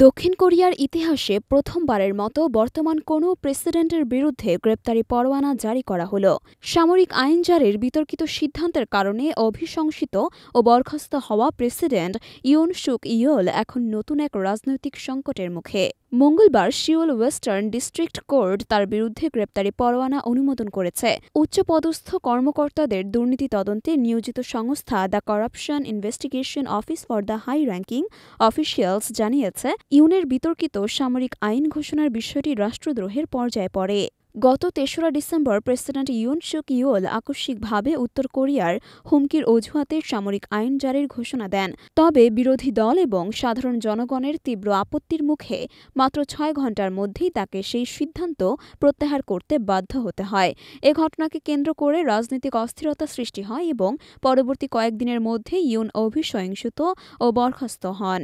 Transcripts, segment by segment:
দক্ষিণ কোরিয়ার ইতিহাসে প্রথমবারের মতো বর্তমান কোনো প্রেসিডেন্টের বিরুদ্ধে গ্রেপ্তারি পরোয়ানা জারি করা হলো। সামরিক আইন জারির বিতর্কিত সিদ্ধান্তের কারণে অভিশংসিত ও বরখাস্ত হওয়া প্রেসিডেন্ট ইউন সুক ইয়োল এখন নতুন এক রাজনৈতিক সংকটের মুখে। মঙ্গলবার সিওল ওয়েস্টার্ন ডিস্ট্রিক্ট কোর্ট তার বিরুদ্ধে গ্রেপ্তারি পরোয়ানা অনুমোদন করেছে। উচ্চপদস্থ কর্মকর্তাদের দুর্নীতি তদন্তে নিয়োজিত সংস্থা the corruption investigation office for the high ranking officials জানিয়েছে, ইউনের বিতর্কিত সামরিক আইন ঘোষণার বিষয়টি রাষ্ট্রদ্রোহের পর্যায়ে পড়ে। গত ৩রা December president Yoon Suk Yeol আকস্মিকভাবে উত্তর কোরিয়ার হুমকির অজুহাতে সামরিক আইন জারির ঘোষণা দেন। তবে বিরোধী দল এবং সাধারণ জনগণের তীব্র আপত্তির মুখে মাত্র ৬ ঘণ্টার মধ্যেই তাকে সেই সিদ্ধান্ত প্রত্যাহার করতে বাধ্য হতে হয়। এ ঘটনাকে কেন্দ্র করে রাজনৈতিক অস্থিরতা সৃষ্টি হয় এবং পরবর্তী কয়েকদিনের মধ্যে ইউন অভিসহিংসিত ও বরখাস্ত হন।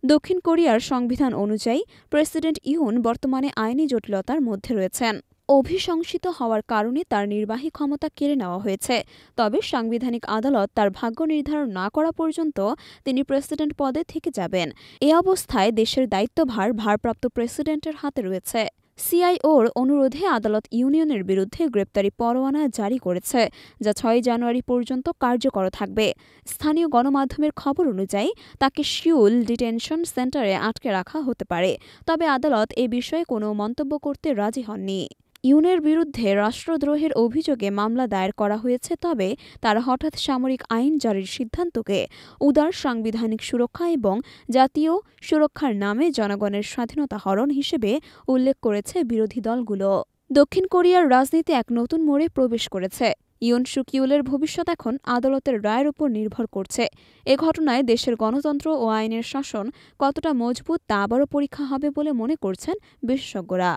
দক্ষিণ কোরিয়ার সংবিধান অনুযায়ী প্রেসিডেন্ট ইউন বর্তমানে আইনি জটিলতার মধ্যে রয়েছেন। অভিশংসিত হওয়ার কারণে তার নির্বাহী ক্ষমতা কেড়ে নেওয়া হয়েছে। তবে সাংবিধানিক আদালত তার ভাগ্য নির্ধারণ না করা পর্যন্ত তিনি প্রেসিডেন্ট পদে থেকে যাবেন। এ অবস্থায় দেশের দায়িত্বভার ভারপ্রাপ্ত প্রেসিডেন্টের হাতে রয়েছে। সিআইওর অনুরোধে আদালত ইউনিয়নের বিরুদ্ধে গ্রেপ্তারি পরোয়ানা জারি করেছে, যা ৬ জানুয়ারি পর্যন্ত কার্যকর থাকবে। স্থানীয় গণমাধ্যমের খবর অনুযায়ী তাকে সিউল ডিটেনশন সেন্টারে আটকে রাখা হতে পারে। তবে আদালত এ বিষয়ে কোনো মন্তব্য করতে রাজি হননি। ইউনের বিরুদ্ধে রাষ্ট্রদ্রোহের অভিযোগে মামলা দায়ের করা হয়েছে, তবে তারা হঠাৎ সামরিক আইন জারির সিদ্ধান্তকে উদার সাংবিধানিক সুরক্ষা এবং জাতীয় সুরক্ষার নামে জনগণের স্বাধীনতা হরণ হিসেবে উল্লেখ করেছে বিরোধী দলগুলো। দক্ষিণ কোরিয়ার রাজনীতি এক নতুন মোড়ে প্রবেশ করেছে। ইউন সুক ইয়োলের ভবিষ্যৎ এখন আদালতের রায়ের উপর নির্ভর করছে। এ ঘটনায় দেশের গণতন্ত্র ও আইনের শাসন কতটা মজবুত তা আবারও পরীক্ষা হবে বলে মনে করছেন বিশেষজ্ঞরা।